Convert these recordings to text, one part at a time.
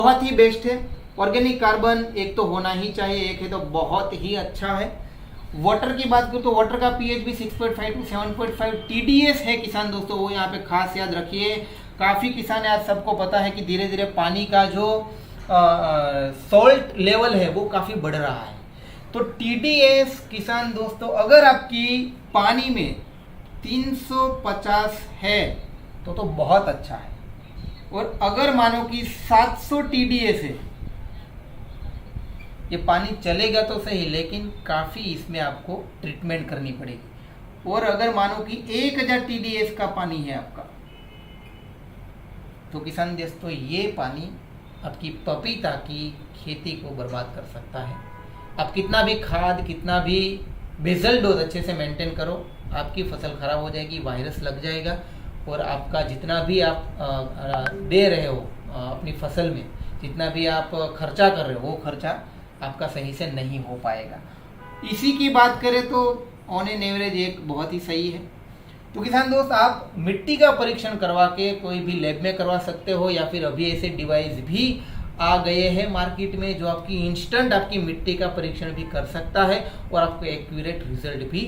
बहुत ही बेस्ट है। Organic carbon एक तो होना ही चाहिए, एक है तो बहुत ही अच्छा है। वाटर की बात करूँ तो वाटर का पीएच भी 6.5 टू 7.5 टीडीएस है किसान दोस्तों, वो यहाँ पे खास याद रखिए। काफ़ी किसान आज सबको पता है कि धीरे धीरे पानी का जो सॉल्ट लेवल है वो काफ़ी बढ़ रहा है। तो टीडीएस किसान दोस्तों अगर आपकी पानी में 350 है तो बहुत अच्छा है। और अगर मानो कि 700 टीडीएस है, ये पानी चलेगा तो सही लेकिन काफ़ी इसमें आपको ट्रीटमेंट करनी पड़ेगी। और अगर मानो कि 1000 टीडीएस का पानी है आपका, तो किसान दोस्तों ये पानी आपकी पपीता की खेती को बर्बाद कर सकता है। आप कितना भी खाद, कितना भी बेसल डोज अच्छे से मेंटेन करो, आपकी फसल खराब हो जाएगी, वायरस लग जाएगा और आपका जितना भी आप दे रहे हो अपनी फसल में, जितना भी आप खर्चा कर रहे हो वो खर्चा आपका सही से नहीं हो पाएगा। इसी की बात करें तो ऑन एन एवरेज एक बहुत ही सही है। तो किसान दोस्त आप मिट्टी का परीक्षण करवा के कोई भी लैब में करवा सकते हो, या फिर अभी ऐसे डिवाइस भी आ गए हैं मार्केट में जो आपकी इंस्टेंट आपकी मिट्टी का परीक्षण भी कर सकता है और आपको एक्यूरेट रिजल्ट भी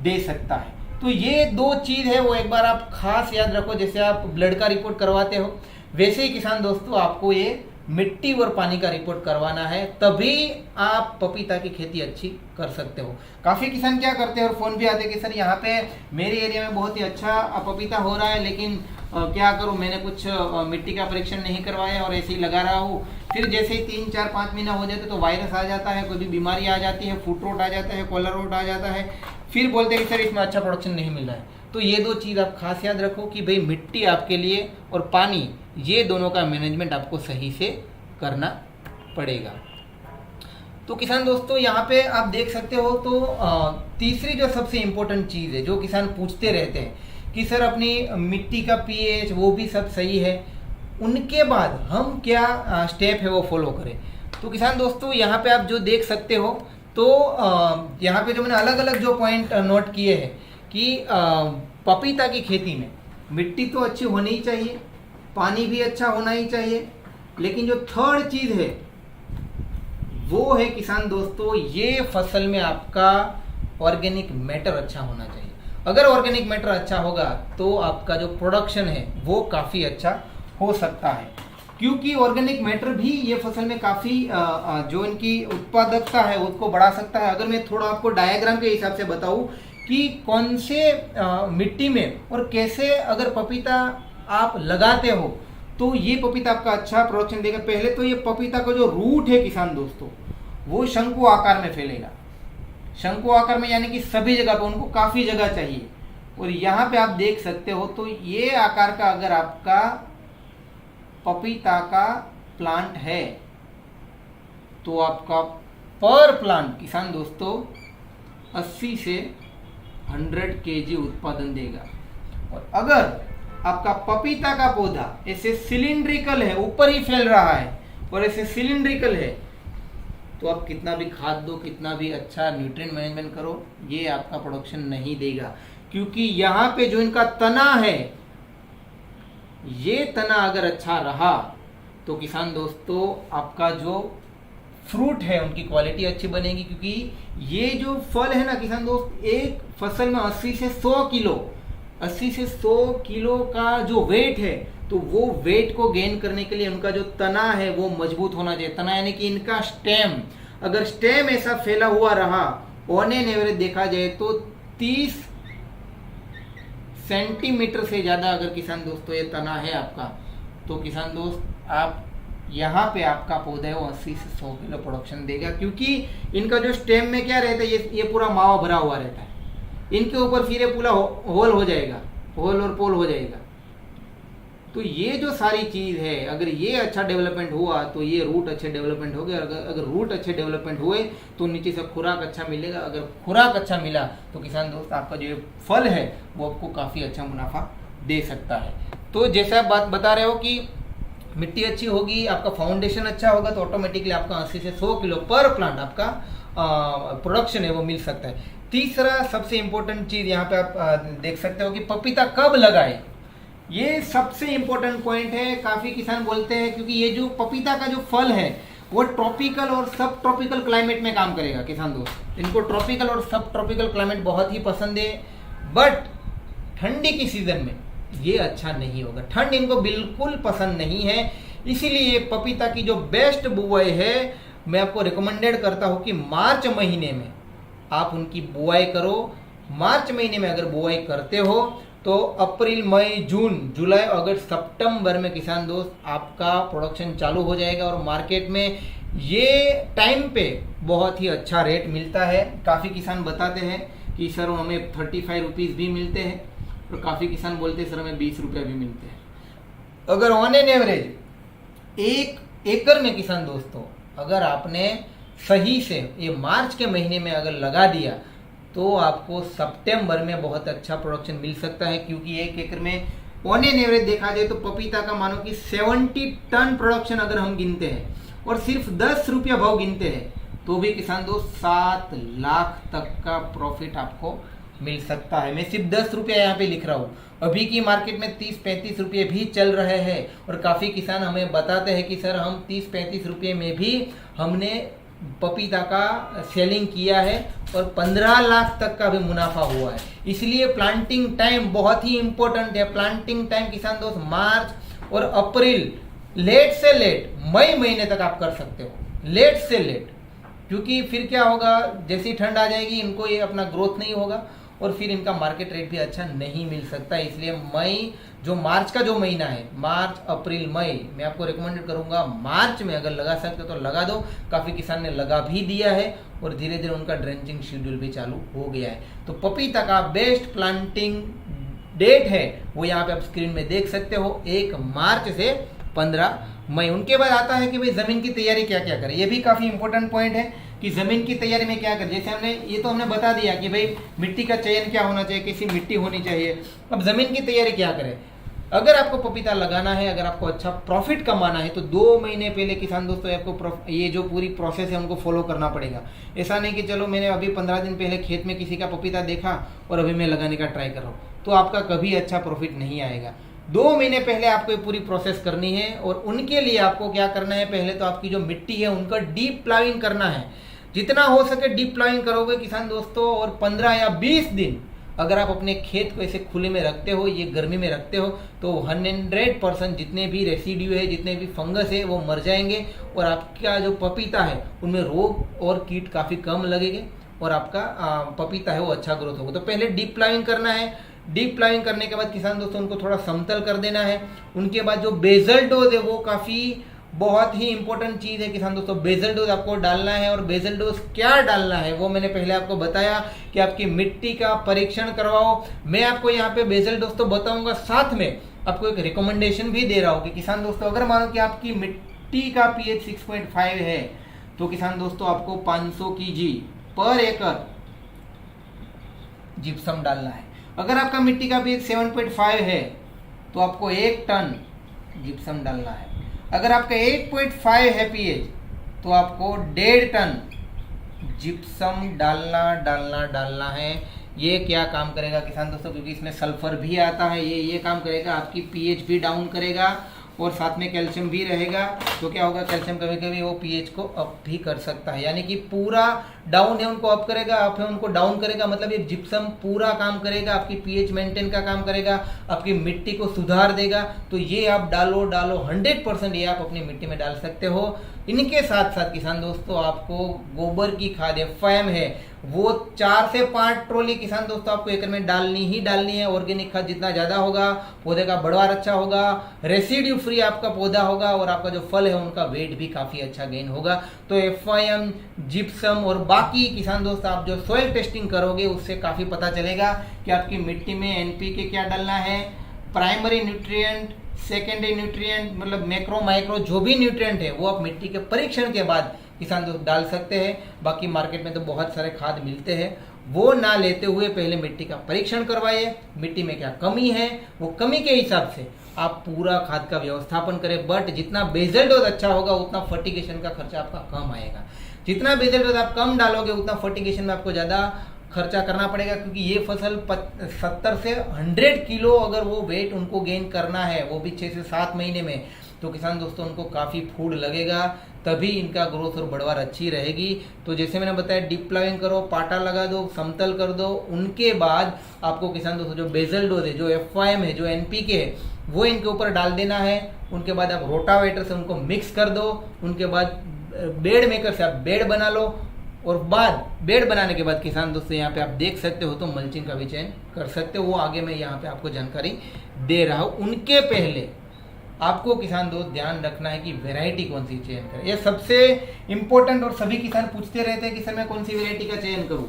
दे सकता है। तो ये दो चीज़ है वो एक बार आप खास याद रखो। जैसे आप ब्लड का रिपोर्ट करवाते हो वैसे ही किसान दोस्तों आपको ये मिट्टी और पानी का रिपोर्ट करवाना है, तभी आप पपीता की खेती अच्छी कर सकते हो। काफ़ी किसान क्या करते हैं और फ़ोन भी आते हैं कि सर यहाँ पे मेरे एरिया में बहुत ही अच्छा पपीता हो रहा है, लेकिन क्या करूँ, मैंने कुछ मिट्टी का परीक्षण नहीं करवाया और ऐसे ही लगा रहा हूँ। फिर जैसे ही 3, 4, 5 महीना हो जाते तो वायरस आ जाता है, कोई भी बीमारी आ जाती है, फुट रोट आ जाता है, कॉलर रोट आ जाता है, फिर बोलते हैं कि सर इसमें अच्छा प्रोडक्शन नहीं मिल रहा है। तो ये दो चीज़ आप खास याद रखो कि भाई मिट्टी आपके लिए और पानी, ये दोनों का मैनेजमेंट आपको सही से करना पड़ेगा। तो किसान दोस्तों यहाँ पे आप देख सकते हो तो तीसरी जो सबसे इम्पोर्टेंट चीज़ है जो किसान पूछते रहते हैं कि सर अपनी मिट्टी का पीएच वो भी सब सही है, उनके बाद हम क्या स्टेप है वो फॉलो करें। तो किसान दोस्तों यहाँ पे आप जो देख सकते हो तो यहाँ पे जो मैंने अलग अलग जो पॉइंट नोट किए हैं कि पपीता की खेती में मिट्टी तो अच्छी होनी ही चाहिए, पानी भी अच्छा होना ही चाहिए, लेकिन जो थर्ड चीज़ है वो है किसान दोस्तों ये फसल में आपका ऑर्गेनिक मैटर अच्छा होना चाहिए। अगर ऑर्गेनिक मैटर अच्छा होगा तो आपका जो प्रोडक्शन है वो काफ़ी अच्छा हो सकता है, क्योंकि ऑर्गेनिक मैटर भी ये फसल में काफ़ी जो इनकी उत्पादकता है उसको बढ़ा सकता है। अगर मैं थोड़ा आपको डायग्राम के हिसाब से बताऊं कि कौन से मिट्टी में और कैसे अगर पपीता आप लगाते हो तो ये पपीता आपका अच्छा प्रोडक्शन देगा। पहले तो ये पपीता का जो रूट है किसान दोस्तों वो शंकु आकार में फैलेगा। शंकु आकार में यानी कि सभी जगह पे उनको काफ़ी जगह चाहिए। और यहाँ पे आप देख सकते हो तो ये आकार का अगर आपका पपीता का प्लांट है तो आपका पर प्लांट किसान दोस्तों 80 से 100 केजी उत्पादन देगा। और अगर आपका पपीता का पौधा ऐसे सिलिंड्रिकल है, ऊपर ही फैल रहा है और ऐसे सिलिंड्रिकल है, तो आप कितना भी खाद दो, कितना भी अच्छा न्यूट्रिएंट मैनेजमेंट करो, ये आपका प्रोडक्शन नहीं देगा। क्योंकि यहाँ पे जो इनका तना है, ये तना अगर अच्छा रहा तो किसान दोस्तों आपका जो फ्रूट है उनकी क्वालिटी अच्छी बनेगी। क्योंकि ये जो फल है ना किसान दोस्त, एक फसल में 80 से 100 किलो का जो वेट है, तो वो वेट को गेन करने के लिए उनका जो तना है वो मजबूत होना चाहिए। तना यानी कि इनका स्टेम, अगर स्टेम ऐसा फैला हुआ रहा, ऑन एन एवरेज देखा जाए तो 30 सेंटीमीटर से ज़्यादा अगर किसान दोस्तों ये तना है आपका, तो किसान दोस्त आप यहाँ पे आपका पौधा है वो 80 से 100 किलो प्रोडक्शन देगा। क्योंकि इनका जो स्टेम में क्या रहता है, ये पूरा मावा भरा हुआ रहता है, इनके ऊपर फिर ये पूरा होल हो जाएगा, होल और पोल हो जाएगा। तो ये जो सारी चीज़ है, अगर ये अच्छा डेवलपमेंट हुआ तो ये रूट अच्छे डेवलपमेंट हो गए। अगर रूट अच्छे डेवलपमेंट हुए तो नीचे से खुराक अच्छा मिलेगा। अगर खुराक अच्छा मिला तो किसान दोस्त आपका जो फल है वो आपको काफ़ी अच्छा मुनाफा दे सकता है। तो जैसा आप बात बता रहे हो कि मिट्टी अच्छी होगी, आपका फाउंडेशन अच्छा होगा, तो ऑटोमेटिकली आपका 80 से 100 किलो पर प्लांट आपका प्रोडक्शन है वो मिल सकता है। तीसरा सबसे इम्पोर्टेंट चीज़ यहाँ पे आप देख सकते हो कि पपीता कब लगाए। ये सबसे इम्पोर्टेंट पॉइंट है। काफ़ी किसान बोलते हैं क्योंकि ये जो पपीता का जो फल है वो ट्रॉपिकल और सब ट्रॉपिकल क्लाइमेट में काम करेगा किसान दोस्त। इनको ट्रॉपिकल और सब ट्रॉपिकल क्लाइमेट बहुत ही पसंद है, बट ठंडी की सीजन में ये अच्छा नहीं होगा। ठंड इनको बिल्कुल पसंद नहीं है, इसीलिए पपीता की जो बेस्ट बुआई है मैं आपको रिकमेंडेड करता हूँ कि मार्च महीने में आप उनकी बुआई करो। मार्च महीने में अगर बुआई करते हो तो अप्रैल मई जून जुलाई अगस्त सितंबर में किसान दोस्त आपका प्रोडक्शन चालू हो जाएगा और मार्केट में ये टाइम पे बहुत ही अच्छा रेट मिलता है। काफ़ी किसान बताते हैं कि सर हमें 35 रुपीज़ भी मिलते हैं और काफ़ी किसान बोलते हैं सर हमें 20 रुपये भी मिलते हैं। अगर ऑन एन एवरेज 1 एकड़ में किसान दोस्तों अगर आपने सही से ये मार्च के महीने में अगर लगा दिया तो आपको सितंबर में बहुत अच्छा प्रोडक्शन मिल सकता है, क्योंकि 1 एकड़ में ऑन एन एवरेज देखा जाए तो पपीता का मानो कि 70 टन प्रोडक्शन अगर हम गिनते हैं और सिर्फ 10 रुपया भाव गिनते हैं तो भी किसान दोस्त 7 लाख तक का प्रॉफिट आपको मिल सकता है। मैं सिर्फ 10 रुपया यहाँ पे लिख रहा हूँ, अभी की मार्केट में 30-35 रुपये भी चल रहे हैं और काफ़ी किसान हमें बताते हैं कि सर हम 30-35 रुपये में भी हमने पपीता का सेलिंग किया है और 15 लाख तक का भी मुनाफा हुआ है। इसलिए प्लांटिंग टाइम बहुत ही इंपॉर्टेंट है। प्लांटिंग टाइम किसान दोस्त मार्च और अप्रैल, लेट से लेट मई महीने तक आप कर सकते हो, लेट से लेट, क्योंकि फिर क्या होगा जैसी ठंड आ जाएगी इनको ये अपना ग्रोथ नहीं होगा और फिर इनका मार्केट रेट भी अच्छा नहीं मिल सकता। इसलिए मई जो मार्च का जो महीना है, मार्च अप्रैल मई, मैं आपको रिकमेंडेड करूंगा मार्च में अगर लगा सकते हो तो लगा दो। काफ़ी किसान ने लगा भी दिया है और धीरे धीरे उनका ड्रेंचिंग शेड्यूल भी चालू हो गया है। तो पपीता का बेस्ट प्लांटिंग डेट है वो यहाँ पे आप स्क्रीन में देख सकते हो, 1 मार्च से 15 मई। उनके बाद आता है कि भाई ज़मीन की तैयारी क्या क्या करें। ये भी काफ़ी इंपॉर्टेंट पॉइंट है कि ज़मीन की तैयारी में क्या करें। जैसे हमने बता दिया कि भाई मिट्टी का चयन क्या होना चाहिए, कैसी मिट्टी होनी चाहिए। अब ज़मीन की तैयारी क्या करें। अगर आपको पपीता लगाना है, अगर आपको अच्छा प्रॉफिट कमाना है तो 2 महीने पहले किसान दोस्तों आपको ये जो पूरी प्रोसेस है उनको फॉलो करना पड़ेगा। ऐसा नहीं कि चलो मैंने अभी 15 दिन पहले खेत में किसी का पपीता देखा और अभी मैं लगाने का ट्राई कर रहा हूँ, तो आपका कभी अच्छा प्रॉफिट नहीं आएगा। 2 महीने पहले आपको ये पूरी प्रोसेस करनी है और उनके लिए आपको क्या करना है, पहले तो आपकी जो मिट्टी है उनका डीप प्लाविंग करना है। जितना हो सके डीप प्लाविंग करोगे किसान दोस्तों, और 15 या 20 दिन अगर आप अपने खेत को ऐसे खुले में रखते हो, ये गर्मी में रखते हो, तो 100% जितने भी रेसिड्यू है, जितने भी फंगस है वो मर जाएंगे और आपका जो पपीता है उनमें रोग और कीट काफ़ी कम लगेंगे और आपका पपीता है वो अच्छा ग्रोथ होगा। तो पहले डीप प्लाविंग करना है। डीप प्लाविंग करने के बाद किसान दोस्तों उनको थोड़ा समतल कर देना है। उनके बाद जो बेसल डोज है वो काफ़ी बहुत ही इंपॉर्टेंट चीज़ है किसान दोस्तों। बेसल डोज आपको डालना है और बेसल डोज क्या डालना है वो मैंने पहले आपको बताया कि आपकी मिट्टी का परीक्षण करवाओ। मैं आपको यहाँ पे बेसल डोज तो बताऊंगा, साथ में आपको एक रिकमेंडेशन भी दे रहा हूँ कि किसान दोस्तों अगर मानो कि आपकी मिट्टी का pH 6.5 है तो किसान दोस्तों आपको 500 kg पर एकड़ जिप्सम डालना है। अगर आपका मिट्टी का pH 7.5 है तो आपको 1 टन जिप्सम डालना है। अगर आपका 8.5 है pH तो आपको 1.5 टन जिप्सम डालना है। ये क्या काम करेगा किसान दोस्तों, क्योंकि इसमें सल्फर भी आता है, ये काम करेगा, आपकी pH भी डाउन करेगा और साथ में कैल्शियम भी रहेगा। तो क्या होगा, कैल्शियम कभी कभी वो pH को अप भी कर सकता है, यानी कि पूरा डाउन है उनको अप करेगा, अप है उनको डाउन करेगा। मतलब ये जिप्सम पूरा काम करेगा, आपकी pH मेंटेन का काम करेगा, आपकी मिट्टी को सुधार देगा। तो ये आप डालो 100% ये आप अपनी मिट्टी में डाल सकते हो। इनके साथ साथ किसान दोस्तों आपको गोबर की खाद FIM है वो 4 से 5 ट्रॉली किसान दोस्तों आपको एकड़ में डालनी है। ऑर्गेनिक खाद जितना ज़्यादा होगा पौधे का बढ़वार अच्छा होगा, रेसिड्यू फ्री आपका पौधा होगा और आपका जो फल है उनका वेट भी काफ़ी अच्छा गेन होगा। तो FIM, जिप्सम और बाकी किसान दोस्त आप जो सोइल टेस्टिंग करोगे उससे काफ़ी पता चलेगा कि आपकी मिट्टी में NPK क्या डालना है, प्राइमरी न्यूट्रिएंट, सेकेंडरी न्यूट्रिएंट, मतलब मैक्रो माइक्रो जो भी न्यूट्रिएंट है वो आप मिट्टी के परीक्षण के बाद किसान दोस्त डाल सकते हैं। बाकी मार्केट में तो बहुत सारे खाद मिलते हैं, वो ना लेते हुए पहले मिट्टी का परीक्षण करवाइए, मिट्टी में क्या कमी है वो कमी के हिसाब से आप पूरा खाद का व्यवस्थापन करें। बट जितना बेसल डोज अच्छा होगा उतना फर्टिगेशन का खर्चा आपका कम आएगा। जितना बेसल डोज आप कम डालोगे उतना फर्टिगेशन में आपको ज़्यादा खर्चा करना पड़ेगा, क्योंकि ये फसल 70 से 100 किलो अगर वो वेट उनको गेन करना है, वो भी 6 से 7 महीने में, तो किसान दोस्तों उनको काफ़ी फूड लगेगा, तभी इनका ग्रोथ और बढ़वार अच्छी रहेगी। तो जैसे मैंने बताया, डीप प्लाविंग करो, पाटा लगा दो, समतल कर दो, उनके बाद आपको किसान दोस्तों जो बेसल डोज है, जो FYM है, जो NPK है, वो इनके ऊपर डाल देना है। उनके बाद आप रोटावेटर से उनको मिक्स कर दो, उनके बाद बेड मेकर से आप बेड बना लो, और बाद बेड बनाने के बाद किसान दोस्तों यहाँ पे आप देख सकते हो तो मल्चिंग का भी चयन कर सकते हो, वो आगे मैं यहाँ पे आपको जानकारी दे रहा हूँ। उनके पहले आपको किसान दोस्त ध्यान रखना है कि वैरायटी कौन सी चयन करें, ये सबसे इंपॉर्टेंट, और सभी किसान पूछते रहते हैं कि सर मैं कौन सी वैरायटी का चयन करूँ।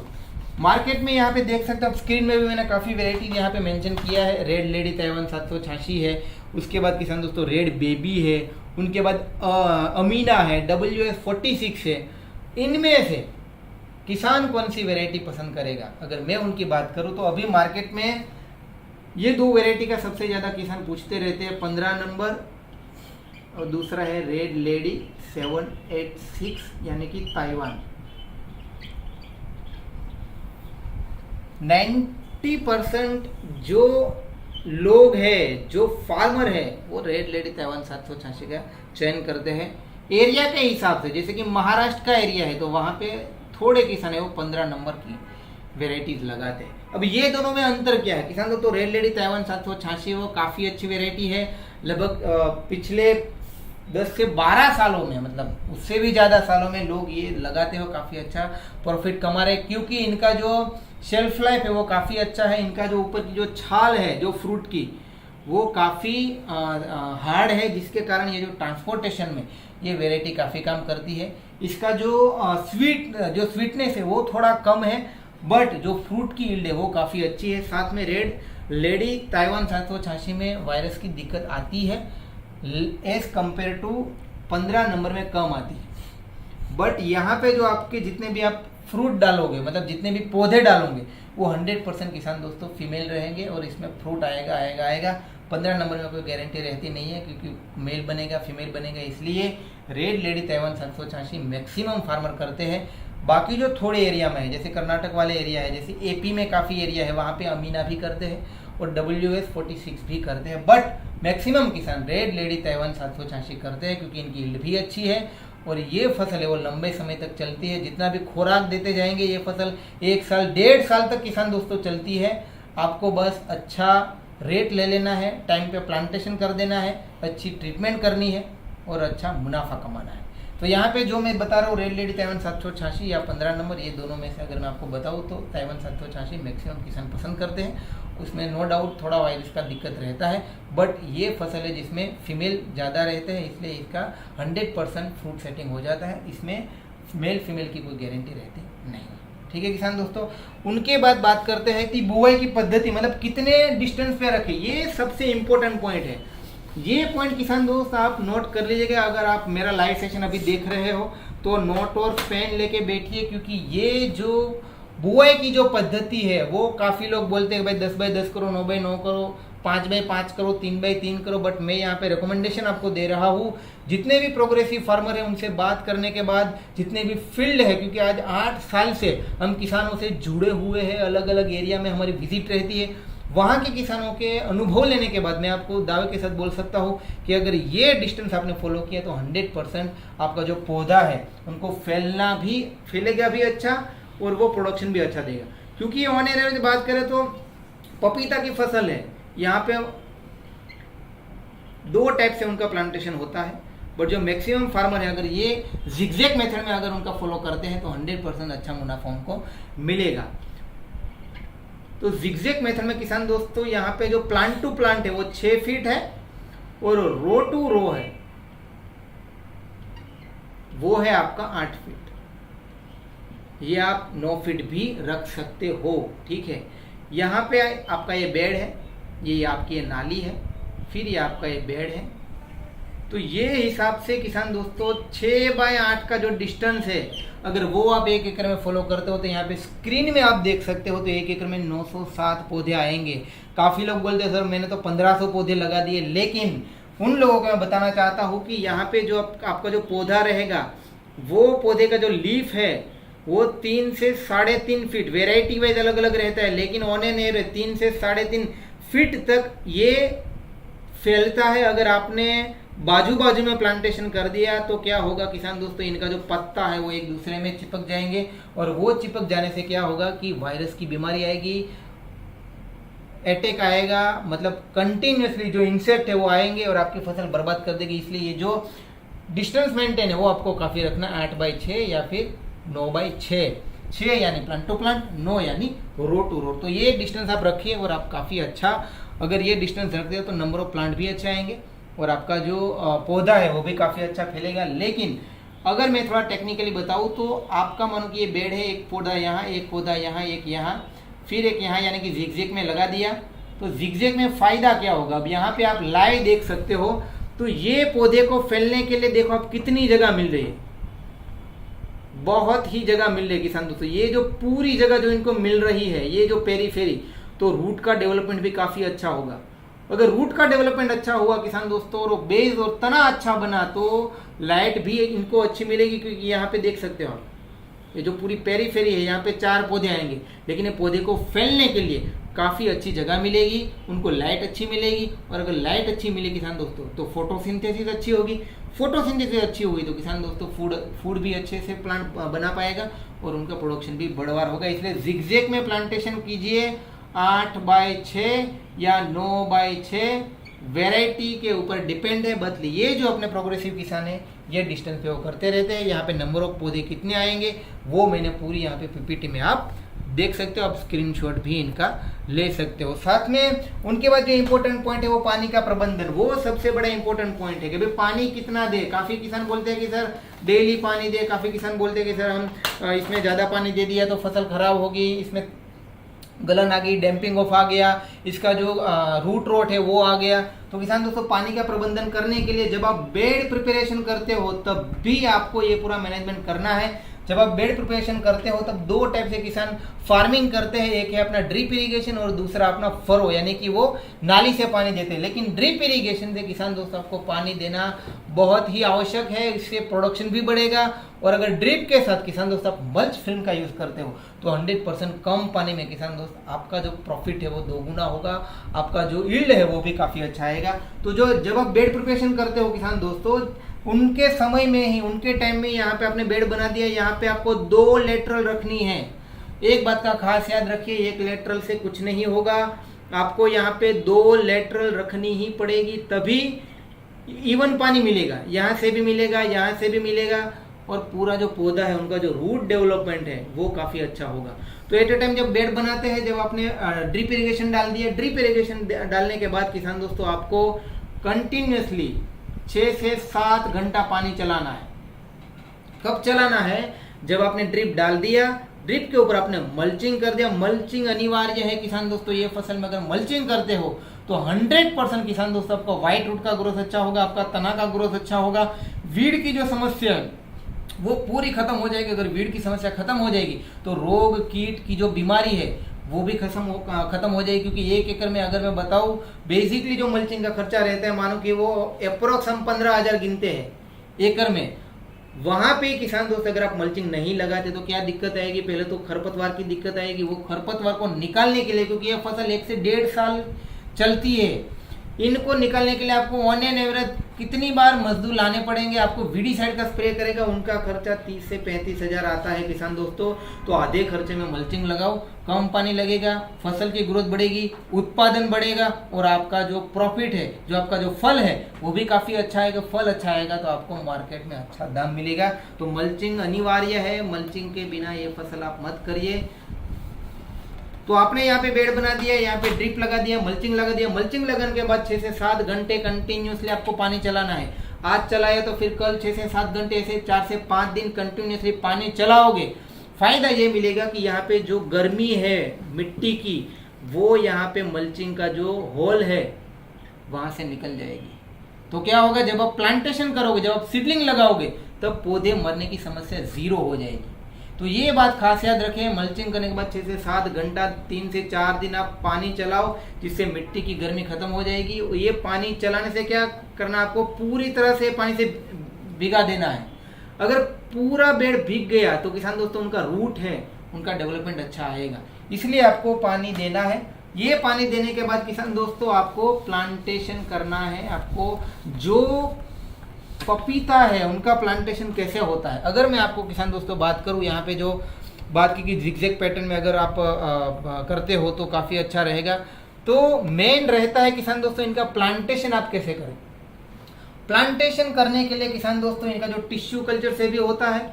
मार्केट में यहाँ पे देख सकते हो, स्क्रीन में भी मैंने काफ़ी वैरायटी यहाँ पे मेंशन किया है। रेड लेडी ताइवान 786 है, उसके बाद किसान दोस्तों रेड बेबी है, उनके बाद अमीना है, WS46 है। इनमें से किसान कौन सी वैरायटी पसंद करेगा, अगर मैं उनकी बात करूं तो अभी मार्केट में ये 2 वैरायटी का सबसे ज़्यादा किसान पूछते रहते हैं। 15 नंबर और दूसरा है रेड लेडी 786 यानी कि ताइवान। 90% जो लोग हैं, जो फार्मर है, वो रेड लेडी ताइवान 786 का चयन करते हैं। एरिया के हिसाब से, जैसे कि महाराष्ट्र का एरिया है तो वहाँ पे थोड़े किसान है वो 15 नंबर की वेराइटीज लगाते हैं। अब ये दोनों में अंतर क्या है किसान तो रेड लेडी ताइवान 786 वो काफ़ी अच्छी वेराइटी है। लगभग पिछले 10 से 12 सालों में, मतलब उससे भी ज़्यादा सालों में लोग ये लगाते हो काफ़ी अच्छा प्रॉफिट कमा रहे, क्योंकि इनका जो शेल्फ लाइफ है वो काफ़ी अच्छा है। इनका जो ऊपर की जो छाल है जो फ्रूट की, वो काफ़ी हार्ड है, जिसके कारण ये जो ट्रांसपोर्टेशन में ये वेराइटी काफ़ी काम करती है। इसका जो स्वीटनेस है वो थोड़ा कम है, बट जो फ्रूट की यील्ड है वो काफ़ी अच्छी है। साथ में रेड लेडी ताइवान 786 में वायरस की दिक्कत आती है, एज कंपेयर टू 15 नंबर में कम आती है। बट यहाँ पे जो आपके जितने भी आप फ्रूट डालोगे, मतलब जितने भी पौधे डालोगे, वो 100% किसान दोस्तों फीमेल रहेंगे और इसमें फ्रूट आएगा। 15 नंबर में कोई गारंटी रहती नहीं है, क्योंकि मेल बनेगा फीमेल बनेगा, इसलिए red lady Taiwan 786 maximum farmer करते हैं। बाकी जो थोड़े एरिया में है, जैसे कर्नाटक वाले एरिया है, जैसे AP में काफ़ी एरिया है, वहाँ पे अमीना भी करते हैं और WS46 भी करते हैं। बट मैक्सिमम किसान रेड लेडी ताइवान 786 करते हैं, क्योंकि इनकी यील्ड भी अच्छी है और ये फसल है वो लंबे समय तक चलती है। जितना भी खुराक देते जाएंगे ये फसल 1 साल 1.5 साल तक किसान दोस्तों चलती है। आपको बस अच्छा रेट ले लेना है, टाइम पे प्लांटेशन कर देना है, अच्छी ट्रीटमेंट करनी है और अच्छा मुनाफा कमाना है। तो यहाँ पे जो मैं बता रहा हूँ रेड लेडी ताइवान 786 या 15 नंबर, ये दोनों में से अगर मैं आपको बताऊँ तो ताइवान 786 मैक्सिमम किसान पसंद करते हैं। उसमें नो डाउट थोड़ा वायरस का दिक्कत रहता है, बट ये फसल है जिसमें फीमेल ज़्यादा रहते हैं, इसलिए इसका 100% फ्रूट सेटिंग हो जाता है। इसमें मेल फीमेल की कोई गारंटी रहती नहीं। ठीक है किसान दोस्तों, उनके बाद बात करते हैं कि बुआई की पद्धति, मतलब कितने डिस्टेंस पे रखें, ये सबसे इम्पोर्टेंट पॉइंट है। ये पॉइंट किसान दोस्त आप नोट कर लीजिएगा। अगर आप मेरा लाइव सेशन अभी देख रहे हो तो नोट और पेन लेके बैठिए, क्योंकि ये जो बुआई की जो पद्धति है वो काफ़ी लोग बोलते हैं भाई 10x10 करो, 9x9 करो, 5x5 करो, 3x3 करो, बट मैं यहाँ पे रिकमेंडेशन आपको दे रहा हूँ। जितने भी प्रोग्रेसिव फार्मर हैं उनसे बात करने के बाद, जितने भी फील्ड है, क्योंकि आज 8 साल से हम किसानों से जुड़े हुए हैं, अलग अलग एरिया में हमारी विजिट रहती है, वहाँ के किसानों के अनुभव लेने के बाद मैं आपको दावे के साथ बोल सकता हूँ कि अगर ये डिस्टेंस आपने फॉलो किया तो 100% आपका जो पौधा है उनको फैलेगा भी अच्छा और वो प्रोडक्शन भी अच्छा देगा। क्योंकि ऑन एवरेज बात करें तो पपीता की फसल है, यहाँ पे 2 टाइप से उनका प्लांटेशन होता है, बट जो मैक्सिमम फार्मर है अगर ये जिगजैग मेथड में अगर उनका फॉलो करते हैं तो 100% अच्छा मुनाफा उनको मिलेगा। तो जिगजैग मेथड में किसान दोस्तों यहाँ पे जो प्लांट टू प्लांट है वो 6 फीट है और रो टू रो है वो है आपका 8 फीट। ये आप 9 फीट भी रख सकते हो। ठीक है, यहाँ पे आपका ये बेड है, ये आपकी ये नाली है, फिर ये आपका ये बेड है। तो ये हिसाब से किसान दोस्तों 6x8 का जो डिस्टेंस है अगर वो आप 1 एकड़ में फॉलो करते हो तो यहाँ पे स्क्रीन में आप देख सकते हो तो 1 एकड़ में 907 पौधे आएंगे। काफ़ी लोग बोलते हैं सर मैंने तो 1500 पौधे लगा दिए, लेकिन उन लोगों को मैं बताना चाहता हूँ कि यहाँ पे जो आपका जो पौधा रहेगा वो पौधे का जो लीफ है वो 3 से 3.5 फीट, वेराइटी वाइज अलग अलग रहता है, लेकिन ऑन एन एवरेज 3 से 3.5 फीट तक ये फैलता है। अगर आपने बाजू बाजू में प्लांटेशन कर दिया तो क्या होगा किसान दोस्तों, इनका जो पत्ता है वो एक दूसरे में चिपक जाएंगे, और वो चिपक जाने से क्या होगा कि वायरस की बीमारी आएगी, अटैक आएगा, मतलब कंटिन्यूसली जो इंसेक्ट है वो आएंगे और आपकी फसल बर्बाद कर देगी। इसलिए ये जो डिस्टेंस मेंटेन है वो आपको काफ़ी रखना, 8x6 या फिर 9x6, 6 यानी प्लांट टू प्लांट, 9 यानी रो टू रो। तो ये डिस्टेंस आप रखिए और आप काफ़ी अच्छा, अगर ये डिस्टेंस रखते हो तो नंबर ऑफ प्लांट भी अच्छे आएंगे और आपका जो पौधा है वो भी काफ़ी अच्छा फैलेगा। लेकिन अगर मैं थोड़ा टेक्निकली बताऊँ तो आपका मानो कि ये बेड है, एक पौधा यहाँ, एक पौधा यहाँ, एक यहाँ, फिर एक यहाँ, यानी कि जिगजैग में लगा दिया। तो जिगजैग में फ़ायदा क्या होगा, अब यहाँ पे आप लाए देख सकते हो, तो ये पौधे को फैलने के लिए देखो आप कितनी जगह मिल रही है, बहुत ही जगह मिल रही है किसान दोस्तों। ये जो पूरी जगह जो इनको मिल रही है, ये जो पेरीफेरी, तो रूट का डेवलपमेंट भी काफ़ी अच्छा होगा। अगर रूट का डेवलपमेंट अच्छा हुआ किसान दोस्तों और बेस और तना अच्छा बना तो लाइट भी इनको अच्छी मिलेगी, क्योंकि यहाँ पे देख सकते हो आप, ये जो पूरी पेरीफेरी है यहाँ पे 4 पौधे आएंगे, लेकिन ये पौधे को फैलने के लिए काफ़ी अच्छी जगह मिलेगी, उनको लाइट अच्छी मिलेगी, और अगर लाइट अच्छी मिले किसान दोस्तों तो फोटोसिंथेसिस अच्छी होगी, फोटोसिंथेसिस अच्छी होगी तो किसान दोस्तों फूड भी अच्छे से प्लांट बना पाएगा और उनका प्रोडक्शन भी बढ़वार होगा। इसलिए जिगजैग में प्लांटेशन कीजिए, 8x6 या 9x6, वेराइटी के ऊपर डिपेंड है। बट ये जो अपने प्रोग्रेसिव किसान है ये डिस्टेंस पे वो करते रहते हैं। यहाँ पे नंबर ऑफ पौधे कितने आएंगे वो मैंने पूरी यहाँ पे पीपीटी में आप देख सकते हो, आप स्क्रीनशॉट भी इनका ले सकते हो। साथ में उनके बाद जो इंपॉर्टेंट पॉइंट है वो पानी का प्रबंधन, वो सबसे बड़ा इंपॉर्टेंट पॉइंट है कि भाई पानी कितना दे। काफ़ी किसान बोलते हैं कि सर डेली पानी दे, काफ़ी किसान बोलते हैं कि सर हम इसमें ज़्यादा पानी दे दिया तो फसल खराब होगी, इसमें गलन आ गई, डैम्पिंग ऑफ आ गया, इसका जो रूट रोट है वो आ गया। तो किसान दोस्तों पानी का प्रबंधन करने के लिए जब आप बेड प्रिपरेशन करते हो तब भी आपको ये पूरा मैनेजमेंट करना है। जब आप बेड प्रिपरेशन करते हो तब 2 टाइप से किसान फार्मिंग करते हैं, एक है अपना ड्रिप इरिगेशन और दूसरा अपना फरो, यानी कि वो नाली से पानी देते हैं। लेकिन ड्रिप इरिगेशन से किसान दोस्तों आपको पानी देना बहुत ही आवश्यक है, इससे प्रोडक्शन भी बढ़ेगा। और अगर ड्रिप के साथ किसान दोस्त आप मल्च फिल्म का यूज़ करते हो तो 100% कम पानी में किसान दोस्त आपका जो प्रॉफिट है वो 2 गुना होगा, आपका जो यील्ड है वो भी काफ़ी अच्छा आएगा। तो जो जब आप बेड प्रिपरेशन करते हो किसान दोस्तों, उनके समय में ही, उनके टाइम में यहाँ पे आपने बेड बना दिया, यहाँ पे आपको 2 लेटरल रखनी है। एक बात का खास याद रखिए, एक लेटरल से कुछ नहीं होगा, आपको यहाँ पे 2 लेटरल रखनी ही पड़ेगी, तभी इवन पानी मिलेगा, यहाँ से भी मिलेगा, यहाँ से भी मिलेगा, और पूरा जो पौधा है उनका जो रूट डेवलपमेंट है वो काफ़ी अच्छा होगा। तो एट ए टाइम जब बेड बनाते हैं, जब आपने ड्रिप इरिगेशन डाल दिया, ड्रिप इरिगेशन डालने के बाद किसान दोस्तों आपको कंटिन्यूसली 6 से 7 घंटा पानी चलाना है। कब चलाना है, जब आपने ड्रिप डाल दिया, ड्रिप के ऊपर आपने मल्चिंग कर दिया। मल्चिंग अनिवार्य है किसान दोस्तों, ये फसल में अगर मल्चिंग करते हो तो 100% किसान दोस्तों आपका व्हाइट रूट का ग्रोथ अच्छा होगा, आपका तना का ग्रोथ अच्छा होगा, वीड की जो समस्या है वो पूरी खत्म हो जाएगी। अगर वीड की समस्या खत्म हो जाएगी तो रोग कीट की जो बीमारी है वो भी खत्म हो जाएगी। क्योंकि 1 एकड़ में अगर मैं बताऊं बेसिकली जो मल्चिंग का खर्चा रहता है, मानो कि वो अप्रोक्स हम 15,000 गिनते हैं एकड़ में, वहां पे किसान दोस्त अगर आप मल्चिंग नहीं लगाते तो क्या दिक्कत आएगी, पहले तो खरपतवार की दिक्कत आएगी। वो खरपतवार को निकालने के लिए, क्योंकि ये फसल 1 से 1.5 साल चलती है, इनको निकालने के लिए आपको ऑन एन एवरेज कितनी बार मजदूर लाने पड़ेंगे। आपको वीडीसाइड का स्प्रे करेगा, उनका खर्चा 30 से 35 हज़ार आता है किसान दोस्तों। तो आधे खर्चे में मल्चिंग लगाओ, कम पानी लगेगा, फसल की ग्रोथ बढ़ेगी, उत्पादन बढ़ेगा, और आपका जो प्रॉफिट है, जो आपका जो फल है वो भी काफ़ी अच्छा आएगा। फल अच्छा आएगा तो आपको मार्केट में अच्छा दाम मिलेगा। तो मल्चिंग अनिवार्य है, मल्चिंग के बिना ये फसल आप मत करिए। तो आपने यहाँ पे बेड बना दिया, यहाँ पे ड्रिप लगा दिया, मल्चिंग लगा दिया। मल्चिंग लगाने के बाद 6 से 7 घंटे कंटिन्यूसली आपको पानी चलाना है। आज चलाया तो फिर कल 6 से 7 घंटे, ऐसे 4 से 5 दिन कंटिन्यूसली पानी चलाओगे। फायदा ये मिलेगा कि यहाँ पे जो गर्मी है मिट्टी की, वो यहाँ पे मल्चिंग का जो होल है वहाँ से निकल जाएगी। तो क्या होगा, जब आप प्लांटेशन करोगे, जब आप सीडलिंग लगाओगे, तब पौधे मरने की समस्या 0 हो जाएगी। तो ये बात खास याद रखें, मल्चिंग करने के बाद 6 से 7 घंटा 3 से 4 दिन आप पानी चलाओ, जिससे मिट्टी की गर्मी खत्म हो जाएगी। ये पानी चलाने से क्या करना, आपको पूरी तरह से पानी से भिगा देना है। अगर पूरा बेड भीग गया तो किसान दोस्तों उनका रूट है, उनका डेवलपमेंट अच्छा आएगा। इसलिए आपको पानी देना है। ये पानी देने के बाद किसान दोस्तों आपको प्लांटेशन करना है। आपको जो पपीता है उनका प्लांटेशन कैसे होता है, अगर मैं आपको किसान दोस्तों बात करूं, यहाँ पे जो बात की कि जिगजैग पैटर्न में अगर आप करते हो तो काफ़ी अच्छा रहेगा। तो मेन रहता है किसान दोस्तों इनका प्लांटेशन आप कैसे करें। प्लांटेशन करने के लिए किसान दोस्तों इनका जो टिश्यू कल्चर से भी होता है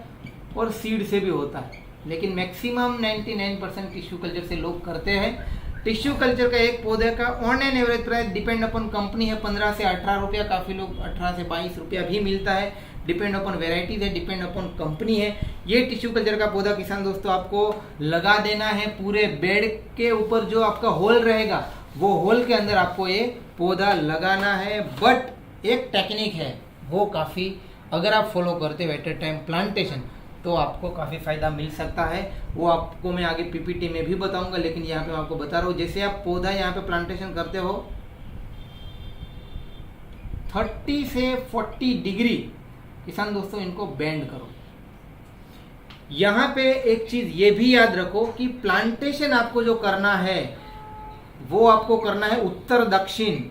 और सीड से भी होता है, लेकिन मैक्सिमम 99% टिश्यू कल्चर से लोग करते हैं। टिश्यू कल्चर का एक पौधे का on an average price depend upon company है 15 से 18 रुपया, काफ़ी लोग 18 से 22 रुपया भी मिलता है, डिपेंड अपॉन वेराइटीज है, डिपेंड अपॉन कंपनी है। ये टिश्यू कल्चर का पौधा किसान दोस्तों आपको लगा देना है पूरे बेड के ऊपर, जो आपका होल रहेगा वो होल के अंदर आपको ये पौधा लगाना है। बट एक टेक्निक है वो काफ़ी, अगर आप फॉलो करते हो एट ए टाइम प्लांटेशन तो आपको काफ़ी फ़ायदा मिल सकता है। वो आपको मैं आगे पीपीटी में भी बताऊंगा, लेकिन यहाँ पे मैं आपको बता रहा हूँ। जैसे आप पौधा यहाँ पे प्लांटेशन करते हो 30 से 40 डिग्री किसान दोस्तों इनको बेंड करो। यहाँ पे एक चीज़ ये भी याद रखो कि प्लांटेशन आपको जो करना है वो आपको करना है उत्तर दक्षिण।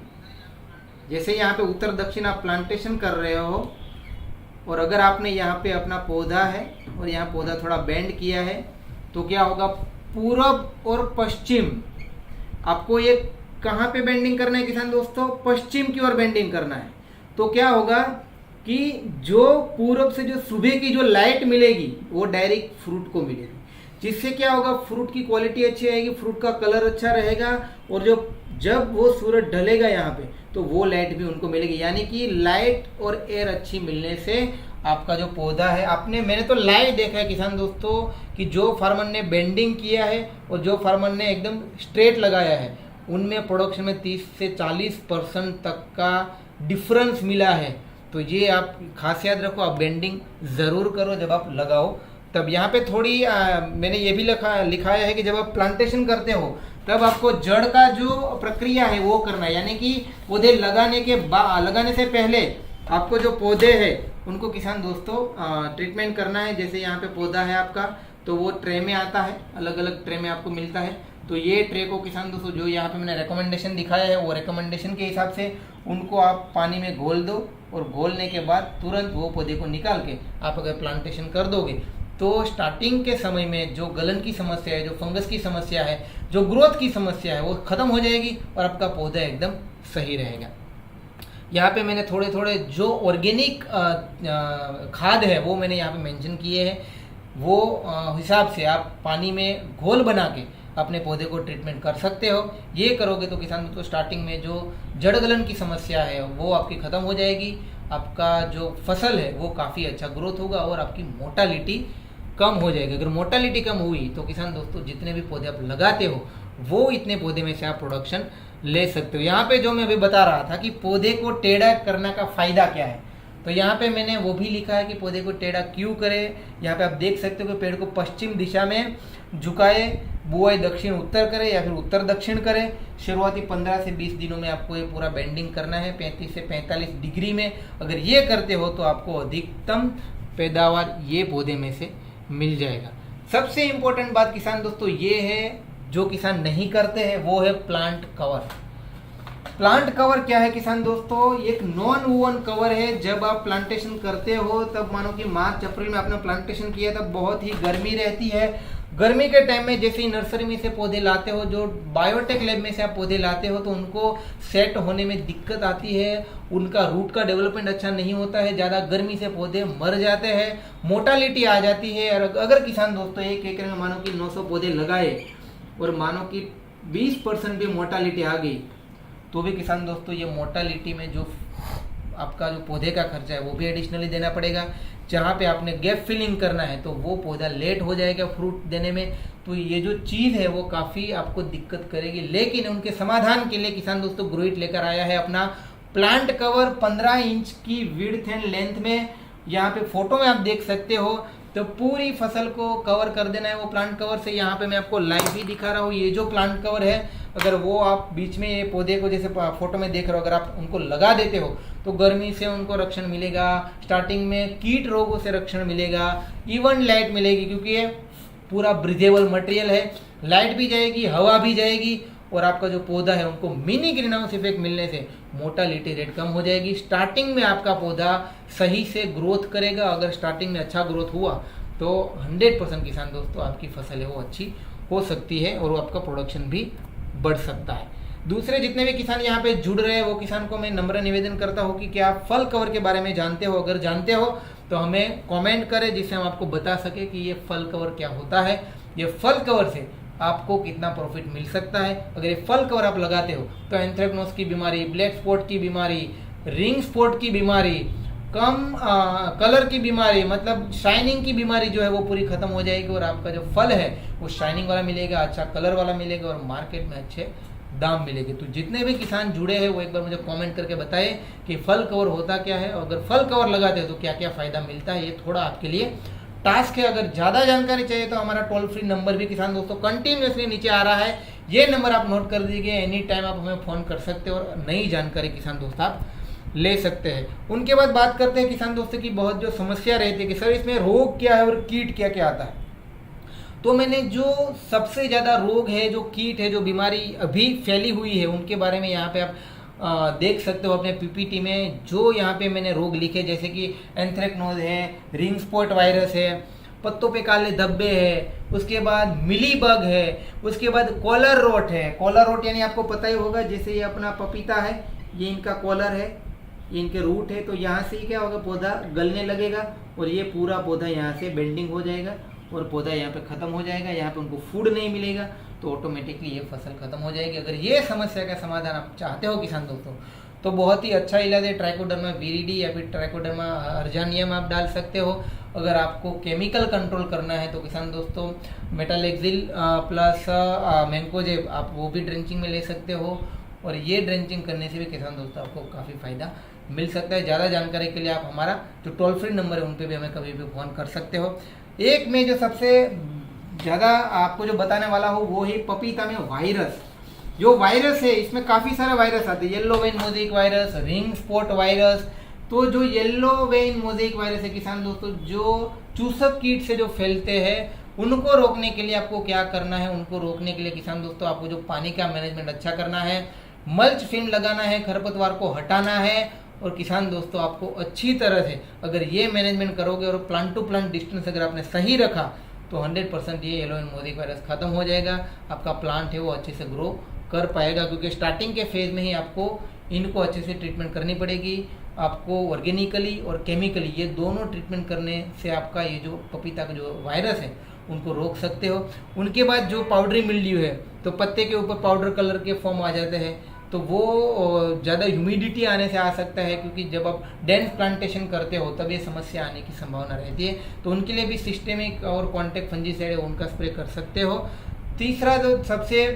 जैसे यहाँ पे उत्तर दक्षिण आप प्लांटेशन कर रहे हो, और अगर आपने यहाँ पे अपना पौधा है और यहाँ पौधा थोड़ा बेंड किया है तो क्या होगा, पूरब और पश्चिम आपको ये कहाँ पे बेंडिंग करना है किसान दोस्तों, पश्चिम की ओर बेंडिंग करना है। तो क्या होगा कि जो पूरब से जो सुबह की जो लाइट मिलेगी वो डायरेक्ट फ्रूट को मिलेगी, जिससे क्या होगा, फ्रूट की क्वालिटी अच्छी आएगी, फ्रूट का कलर अच्छा रहेगा, और जो जब वो सूरज ढलेगा यहाँ पे तो वो लाइट भी उनको मिलेगी। यानी कि लाइट और एयर अच्छी मिलने से आपका जो पौधा है, मैंने तो लाइव देखा है किसान दोस्तों कि जो फार्मर ने बेंडिंग किया है और जो फार्मर ने एकदम स्ट्रेट लगाया है उनमें प्रोडक्शन में 30 से 40% तक का डिफरेंस मिला है। तो ये आप खास याद रखो, आप बेंडिंग ज़रूर करो जब आप लगाओ। तब यहाँ पे थोड़ी मैंने ये भी लिखाया है कि जब आप प्लांटेशन करते हो तब आपको जड़ का जो प्रक्रिया है वो करना है। यानी कि पौधे लगाने से पहले आपको जो पौधे हैं उनको किसान दोस्तों ट्रीटमेंट करना है। जैसे यहाँ पे पौधा है आपका तो वो ट्रे में आता है, अलग अलग ट्रे में आपको मिलता है। तो ये ट्रे को किसान दोस्तों जो यहाँ पे मैंने रिकमेंडेशन दिखाया है वो रिकमेंडेशन के हिसाब से उनको आप पानी में घोल दो, और घोलने के बाद तुरंत वो पौधे को निकाल के आप अगर प्लांटेशन कर दोगे तो स्टार्टिंग के समय में जो गलन की समस्या है, जो फंगस की समस्या है, जो ग्रोथ की समस्या है वो ख़त्म हो जाएगी और आपका पौधा एकदम सही रहेगा। यहाँ पे मैंने थोड़े थोड़े जो ऑर्गेनिक खाद है वो मैंने यहाँ पे मेंशन किए हैं। वो हिसाब से आप पानी में घोल बना के अपने पौधे को ट्रीटमेंट कर सकते हो। ये करोगे तो किसान तो स्टार्टिंग में जो जड़ गलन की समस्या है वो आपकी ख़त्म हो जाएगी, आपका जो फसल है वो काफ़ी अच्छा ग्रोथ होगा और आपकी मोर्टालिटी कम हो जाएगी। अगर मोर्टालिटी कम हुई तो किसान दोस्तों जितने भी पौधे आप लगाते हो वो इतने पौधे में से आप प्रोडक्शन ले सकते हो। यहाँ पे जो मैं अभी बता रहा था कि पौधे को टेढ़ा करने का फ़ायदा क्या है, तो यहाँ पे मैंने वो भी लिखा है कि पौधे को टेढ़ा क्यों करें। यहाँ पे आप देख सकते हो कि पेड़ को पश्चिम दिशा में झुकाए, बुआई दक्षिण उत्तर करे या फिर उत्तर दक्षिण करे। शुरुआती 15 से 20 दिनों में आपको ये पूरा बेंडिंग करना है 35 से 45 डिग्री में। अगर ये करते हो तो आपको अधिकतम पैदावार ये पौधे में से मिल जाएगा। सबसे इम्पोर्टेंट बात किसान दोस्तों ये है, जो किसान नहीं करते हैं वो है प्लांट कवर। प्लांट कवर क्या है किसान दोस्तों, एक नॉन वूवन कवर है। जब आप प्लांटेशन करते हो तब मानो कि मार्च अप्रैल में आपने प्लांटेशन किया तब बहुत ही गर्मी रहती है। गर्मी के टाइम में जैसे ही नर्सरी में से पौधे लाते हो, जो बायोटेक लैब में से आप पौधे लाते हो, तो उनको सेट होने में दिक्कत आती है, उनका रूट का डेवलपमेंट अच्छा नहीं होता है, ज़्यादा गर्मी से पौधे मर जाते हैं, मोर्टालिटी आ जाती है। और अगर किसान दोस्तों एक एकड़ में मानो कि 900 पौधे लगाए और मानो कि 20% भी मोर्टालिटी आ गई तो भी किसान दोस्तों ये मोर्टालिटी में जो आपका जो पौधे का खर्चा है वो भी एडिशनली देना पड़ेगा। जहाँ पे आपने गैप फिलिंग करना है तो वो पौधा लेट हो जाएगा फ्रूट देने में। तो ये जो चीज़ है वो काफ़ी आपको दिक्कत करेगी, लेकिन उनके समाधान के लिए किसान दोस्तों ग्रोइट लेकर आया है अपना प्लांट कवर 15 इंच की विड्थ एंड लेंथ में। यहाँ पे फोटो में आप देख सकते हो तो पूरी फसल को कवर कर देना है वो प्लांट कवर से। यहाँ पे मैं आपको लाइव ही दिखा रहा हूँ, ये जो प्लांट कवर है अगर वो आप बीच में ये पौधे को जैसे फोटो में देख रहे हो, अगर आप उनको लगा देते हो तो गर्मी से उनको रक्षण मिलेगा, स्टार्टिंग में कीट रोगों से रक्षण मिलेगा, इवन लाइट मिलेगी क्योंकि ये पूरा ब्रीदेबल मटेरियल है, लाइट भी जाएगी, हवा भी जाएगी और आपका जो पौधा है उनको मिनी ग्रीन हाउस इफेक्ट मिलने से मोर्टालिटी रेट कम हो जाएगी। स्टार्टिंग में आपका पौधा सही से ग्रोथ करेगा, अगर स्टार्टिंग में अच्छा ग्रोथ हुआ तो 100% किसान दोस्तों आपकी फसल है वो अच्छी हो सकती है और वो आपका प्रोडक्शन भी बढ़ सकता है। दूसरे जितने भी किसान यहाँ पे जुड़ रहे हैं वो किसान को मैं नम्र निवेदन करता हूँ कि क्या आप फल कवर के बारे में जानते हो, अगर जानते हो तो हमें कमेंट करें जिससे हम आपको बता सके कि ये फल कवर क्या होता है, ये फल कवर से आपको कितना प्रॉफिट मिल सकता है। अगर ये फल कवर आप लगाते हो तो एंथ्रेक्नोज की बीमारी, ब्लैक स्पॉट की बीमारी, रिंग स्पॉट की बीमारी, कम कलर की बीमारी, मतलब शाइनिंग की बीमारी जो है वो पूरी खत्म हो जाएगी और आपका जो फल है वो शाइनिंग वाला मिलेगा, अच्छा कलर वाला मिलेगा और मार्केट में अच्छे दाम मिलेंगे। तो जितने भी किसान जुड़े हैं वो एक बार मुझे कमेंट करके बताएं कि फल कवर होता क्या है, और अगर फल कवर लगाते हैं तो क्या क्या फायदा मिलता है। ये थोड़ा आपके लिए टास्क है। अगर ज़्यादा जानकारी चाहिए तो हमारा टोल फ्री नंबर भी किसान दोस्तों कंटिन्यूसली नीचे आ रहा है, ये नंबर आप नोट कर दीजिए, एनी टाइम आप हमें फ़ोन कर सकते हो और नई जानकारी किसान दोस्त आप ले सकते हैं। उनके बाद बात करते हैं किसान दोस्तों की बहुत जो समस्या रहती है कि सर इसमें रोग क्या है और कीट क्या क्या आता है। तो मैंने जो सबसे ज़्यादा रोग है, जो कीट है, जो बीमारी अभी फैली हुई है उनके बारे में यहाँ पे आप देख सकते हो अपने पीपीटी में। जो यहाँ पे मैंने रोग लिखे जैसे कि एंथ्रेक्नोज है, रिंग स्पॉट वायरस है, पत्तों पे काले धब्बे है, उसके बाद मिली बग है, उसके बाद कॉलर रोट है। कॉलर रोट यानी आपको पता ही होगा, जैसे ये अपना पपीता है, ये इनका कॉलर है, ये इनके रूट है, तो यहाँ से क्या होगा पौधा गलने लगेगा और ये पूरा पौधा यहाँ से बेंडिंग हो जाएगा और पौधा यहाँ पे ख़त्म हो जाएगा, यहाँ पे उनको फूड नहीं मिलेगा तो ऑटोमेटिकली ये फसल खत्म हो जाएगी। अगर ये समस्या का समाधान आप चाहते हो किसान दोस्तों तो बहुत ही अच्छा इलाज है ट्राइकोडर्मा विरिडी या फिर ट्राइकोडर्मा अर्जानियम आप डाल सकते हो। अगर आपको केमिकल कंट्रोल करना है तो किसान दोस्तों मेटालेक्सिल प्लस मैंकोजेब आप वो भी ड्रेंचिंग में ले सकते हो और ये ड्रेंचिंग करने से भी किसान दोस्तों आपको काफ़ी फायदा मिल सकता है। ज़्यादा जानकारी के लिए आप हमारा जो टोल फ्री नंबर है उन पर भी हमें कभी भी फ़ोन कर सकते हो। एक में जो सबसे ज़्यादा आपको जो बताने वाला हूँ वो है पपीता में वायरस। जो वायरस है इसमें काफ़ी सारे वायरस आते हैं, yellow vein mosaic virus, ring spot virus. तो जो येलो वेन मोज़ेक वायरस है किसान दोस्तों जो चूसक कीट से जो फैलते हैं उनको रोकने के लिए आपको क्या करना है, उनको रोकने के लिए किसान दोस्तों आपको जो पानी का मैनेजमेंट अच्छा करना है, मल्च फिल्म लगाना है, खरपतवार को हटाना है और किसान दोस्तों आपको अच्छी तरह से अगर ये मैनेजमेंट करोगे और प्लांट टू प्लांट डिस्टेंस अगर आपने सही रखा तो 100% ये येलो वेन मोज़ेक वायरस खत्म हो जाएगा। आपका प्लांट है वो अच्छे से ग्रो कर पाएगा क्योंकि स्टार्टिंग के फेज में ही आपको इनको अच्छे से ट्रीटमेंट करनी पड़ेगी। आपको ऑर्गेनिकली और केमिकली ये दोनों ट्रीटमेंट करने से आपका ये जो पपीता का जो वायरस है उनको रोक सकते हो। उनके बाद जो पाउडरी मिल्ड्यू है तो पत्ते के ऊपर पाउडर कलर के फॉर्म आ जाते हैं तो वो ज़्यादा ह्यूमिडिटी आने से आ सकता है क्योंकि जब आप डेंस प्लांटेशन करते हो तब ये समस्या आने की संभावना रहती है। तो उनके लिए भी सिस्टेमिक और कॉन्टैक्ट फंजीसाइड है उनका स्प्रे कर सकते हो। तीसरा जो सबसे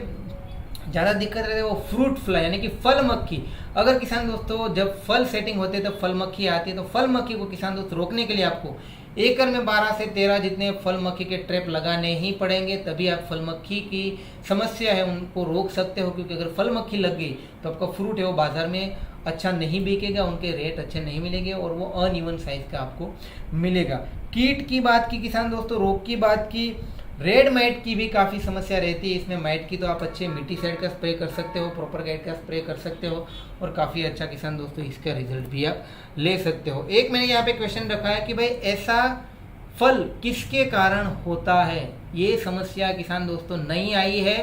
ज़्यादा दिक्कत रहती है वो फ्रूट फ्लाई यानी कि फल मक्खी। अगर किसान दोस्तों जब फल सेटिंग होते हैं तब फल मक्खी आती है तो फल मक्खी को किसान दोस्त रोकने के लिए आपको एकड़ में 12 से 13 जितने फल मक्खी के ट्रैप लगाने ही पड़ेंगे, तभी आप फल मक्खी की समस्या है उनको रोक सकते हो। क्योंकि अगर फल मक्खी लग गई तो आपका फ्रूट है वो बाजार में अच्छा नहीं बिकेगा, उनके रेट अच्छे नहीं मिलेंगे और वो अनइवन साइज का आपको मिलेगा। कीट की बात की किसान दोस्तों, रोग की बात की, रेड माइट की भी काफ़ी समस्या रहती है। इसमें माइट की तो आप अच्छे मिट्टी साइड का स्प्रे कर सकते हो, प्रॉपर गाइड का स्प्रे कर सकते हो और काफ़ी अच्छा किसान दोस्तों इसका रिजल्ट भी आप ले सकते हो। एक मैंने यहाँ पे क्वेश्चन रखा है कि भाई ऐसा फल किसके कारण होता है। ये समस्या किसान दोस्तों नहीं आई है।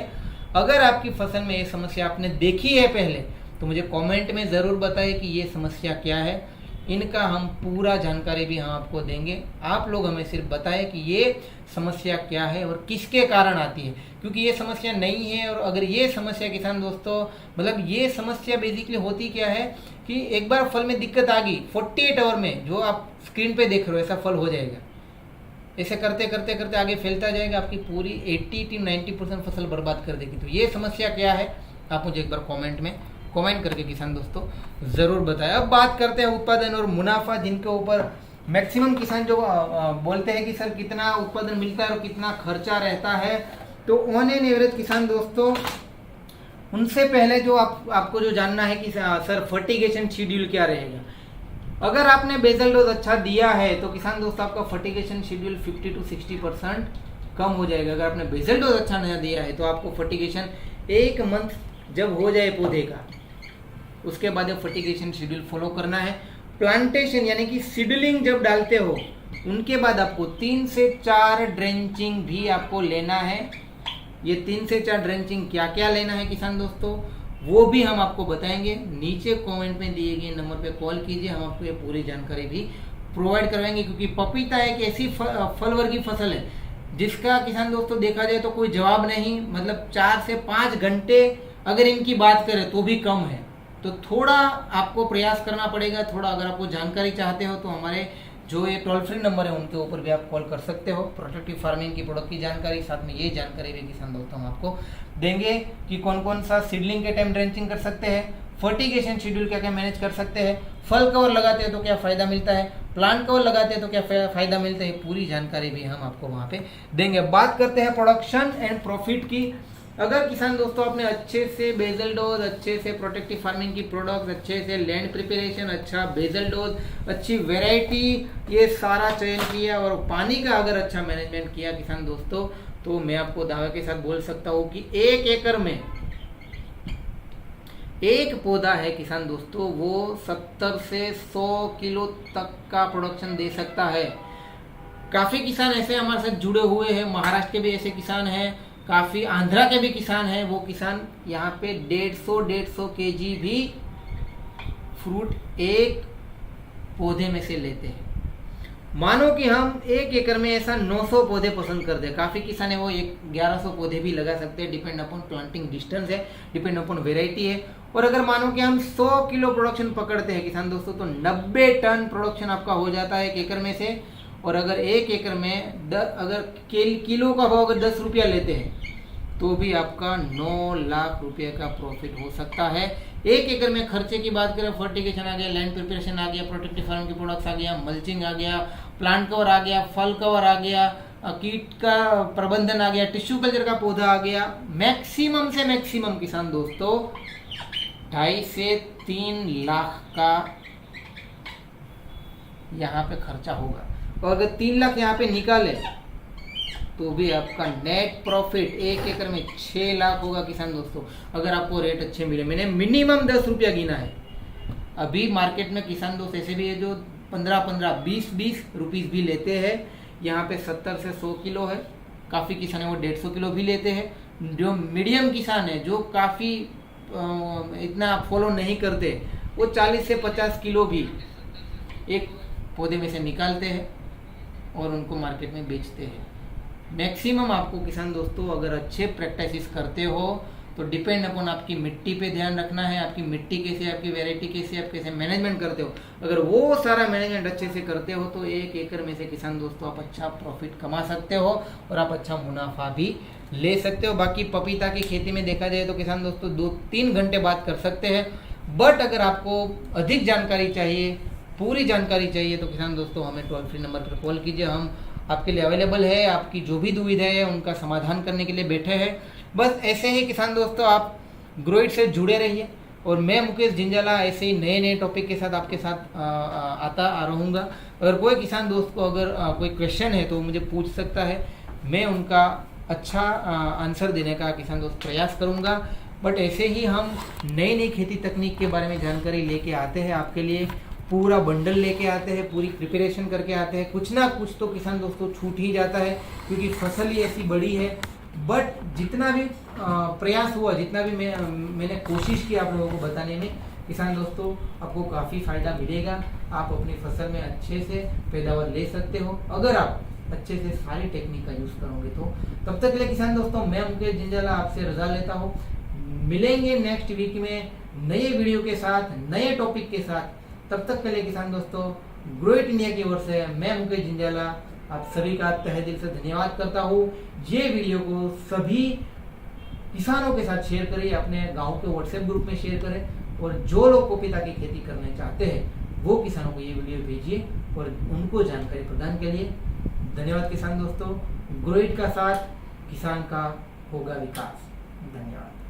अगर आपकी फसल में ये समस्या आपने देखी है पहले तो मुझे कमेंट में ज़रूर बताएं कि ये समस्या क्या है। इनका हम पूरा जानकारी भी हम आपको देंगे। आप लोग हमें सिर्फ बताएं कि ये समस्या क्या है और किसके कारण आती है, क्योंकि ये समस्या नहीं है। और अगर ये समस्या किसान दोस्तों मतलब ये समस्या बेसिकली होती क्या है कि एक बार फल में दिक्कत आ गई 48 आवर में जो आप स्क्रीन पे देख रहे हो ऐसा फल हो जाएगा। ऐसे करते करते करते आगे फैलता जाएगा, आपकी पूरी 80-90% फसल बर्बाद कर देगी। तो ये समस्या क्या है आप मुझे एक बार कमेंट में कमेंट करके किसान दोस्तों ज़रूर बताएं। अब बात करते हैं उत्पादन और मुनाफा, जिनके ऊपर मैक्सिमम किसान जो बोलते हैं कि सर कितना उत्पादन मिलता है और कितना खर्चा रहता है, तो ऑन एन एवरेज किसान दोस्तों उनसे पहले जो आपको जो जानना है कि सर फर्टिगेशन शेड्यूल क्या रहेगा। अगर आपने बेसल डोज अच्छा दिया है तो किसान दोस्तों आपका फर्टिगेशन शेड्यूल 50 to 60% कम हो जाएगा। अगर आपने बेसल डोज अच्छा नहीं दिया है तो आपको फर्टिगेशन 1 मंथ जब हो जाए पौधे का, उसके बाद फर्टिगेशन शेड्यूल फॉलो करना है। प्लांटेशन यानी कि सीडलिंग जब डालते हो उनके बाद आपको 3 से 4 ड्रेंचिंग भी आपको लेना है। ये 3 से 4 ड्रेंचिंग क्या क्या लेना है किसान दोस्तों, वो भी हम आपको बताएंगे। नीचे कमेंट में दिए गए नंबर पे कॉल कीजिए, हम आपको ये पूरी जानकारी भी प्रोवाइड करवाएंगे। क्योंकि पपीता एक ऐसी फल वर्गीय फसल है जिसका किसान दोस्तों देखा जाए तो कोई जवाब नहीं, मतलब 4 से 5 घंटे अगर इनकी बात करें तो भी कम है। तो थोड़ा आपको प्रयास करना पड़ेगा। थोड़ा अगर आपको जानकारी चाहते हो तो हमारे जो ये टोल फ्री नंबर है उनके ऊपर भी आप कॉल कर सकते हो। प्रोटेक्टिव फार्मिंग की प्रोडक्ट की जानकारी, साथ में ये जानकारी भी किसान दोस्तों हम आपको देंगे कि कौन कौन सा सीडलिंग के टाइम ड्रेंचिंग कर सकते हैं, फर्टिगेशन शेड्यूल क्या क्या मैनेज कर सकते हैं, फल कवर लगाते हैं तो क्या फ़ायदा मिलता है, प्लांट कवर लगाते हैं तो क्या फ़ायदा मिलता है, पूरी जानकारी भी हम आपको वहाँ पे देंगे। बात करते हैं प्रोडक्शन एंड प्रॉफिट की। अगर किसान दोस्तों आपने अच्छे से बेसल डोज, अच्छे से प्रोटेक्टिव फार्मिंग की प्रोडक्ट्स, अच्छे से लैंड प्रिपरेशन, अच्छा बेसल डोज, अच्छी वैरायटी, ये सारा चयन किया और पानी का अगर अच्छा मैनेजमेंट किया किसान दोस्तों, तो मैं आपको दावे के साथ बोल सकता हूँ कि 1 एकड़ में एक पौधा है किसान दोस्तों वो 70 से 100 किलो तक का प्रोडक्शन दे सकता है। काफ़ी किसान ऐसे हमारे साथ जुड़े हुए हैं, महाराष्ट्र के भी ऐसे किसान हैं, काफ़ी आंध्रा के भी किसान हैं। वो किसान यहाँ पे 150 केजी भी फ्रूट एक पौधे में से लेते हैं। मानो कि हम 1 एकड़ में ऐसा 900 पौधे पसंद कर दे, काफ़ी किसान है वो 1100 पौधे भी लगा सकते हैं, डिपेंड अपॉन प्लांटिंग डिस्टेंस है, डिपेंड अपॉन वेराइटी है। और अगर मानो कि हम 100 किलो प्रोडक्शन पकड़ते हैं किसान दोस्तों तो 90 टन प्रोडक्शन आपका हो जाता है 1 एकड़ में से। और अगर 1 एकड़ में अगर किलो का भाव अगर 10 रुपया लेते हैं तो भी आपका 9 लाख रुपये का प्रॉफिट हो सकता है। 1 एकड़ में खर्चे की बात करें, फर्टिगेशन आ गया, लैंड प्रिपरेशन आ गया, प्रोटेक्टिव फार्म के प्रोडक्ट्स आ गया, मल्चिंग आ गया, प्लांट कवर आ गया, फल कवर आ गया, कीट का प्रबंधन आ गया, टिश्यू कल्चर का पौधा आ गया, मैक्सिमम से मैक्सिमम किसान दोस्तों 2.5 से 3 लाख का यहाँ पे खर्चा होगा। और अगर 3 लाख यहाँ पे निकाले तो भी आपका नेट प्रॉफिट 1 एकड़ में 6 लाख होगा किसान दोस्तों, अगर आपको रेट अच्छे मिले। मैंने मिनिमम 10 रुपया गिना है। अभी मार्केट में किसान दोस्त ऐसे भी है जो 15-15, 20-20 रुपीज़ भी लेते हैं। यहाँ पे 70 से 100 किलो है, काफ़ी किसान है वो 150 किलो भी लेते हैं। जो मीडियम किसान है जो काफ़ी इतना फॉलो नहीं करते, वो 40 से 50 किलो भी एक पौधे में से निकालते हैं और उनको मार्केट में बेचते हैं। मैक्सिमम आपको किसान दोस्तों अगर अच्छे प्रैक्टिस करते हो तो डिपेंड अपॉन आपकी मिट्टी पे ध्यान रखना है, आपकी मिट्टी कैसे, आपकी वैरायटी कैसे, आप कैसे मैनेजमेंट करते हो। अगर वो सारा मैनेजमेंट अच्छे से करते हो तो 1 एकड़ में से किसान दोस्तों आप अच्छा प्रॉफिट कमा सकते हो और आप अच्छा मुनाफा भी ले सकते हो। बाकी पपीता की खेती में देखा जाए तो किसान दोस्तों 2-3 घंटे बात कर सकते हैं। बट अगर आपको अधिक जानकारी चाहिए, पूरी जानकारी चाहिए, तो किसान दोस्तों हमें टोल फ्री नंबर पर कॉल कीजिए। हम आपके लिए अवेलेबल है, आपकी जो भी दुविधा है उनका समाधान करने के लिए बैठे हैं। बस ऐसे ही किसान दोस्तों आप ग्रोइट से जुड़े रहिए और मैं मुकेश जिंजाला ऐसे ही नए नए टॉपिक के साथ आपके साथ आता रहूँगा। अगर कोई किसान दोस्त को अगर कोई क्वेश्चन है तो मुझे पूछ सकता है, मैं उनका अच्छा आंसर देने का किसान दोस्त प्रयास करूँगा। बट ऐसे ही हम नई नई खेती तकनीक के बारे में जानकारी लेके आते हैं आपके लिए, पूरा बंडल लेके आते हैं, पूरी प्रिपरेशन करके आते हैं। कुछ ना कुछ तो किसान दोस्तों छूट ही जाता है क्योंकि फसल ही ऐसी बड़ी है। बट जितना भी प्रयास हुआ, जितना भी मैंने कोशिश की आप लोगों को बताने में, किसान दोस्तों आपको काफ़ी फ़ायदा मिलेगा। आप अपनी फसल में अच्छे से पैदावार ले सकते हो अगर आप अच्छे से सारी टेक्निक का यूज़ करोगे तो। तब तक के लिए किसान दोस्तों मैं मुकेश जिंजाला आपसे रजा लेता हूँ। मिलेंगे नेक्स्ट वीक में नए वीडियो के साथ, नए टॉपिक के साथ। तब तक के लिए किसान दोस्तों ग्रोइट इंडिया की ओर से मैं मुकेश जिंजाला आप सभी का तहे दिल से धन्यवाद करता हूँ। ये वीडियो को सभी किसानों के साथ शेयर करें, अपने गांव के व्हाट्सएप ग्रुप में शेयर करें और जो लोग पपीता की खेती करना चाहते हैं वो किसानों को ये वीडियो भेजिए और उनको जानकारी प्रदान के लिए। धन्यवाद किसान दोस्तों। ग्रोइट का साथ किसान का होगा विकास। धन्यवाद।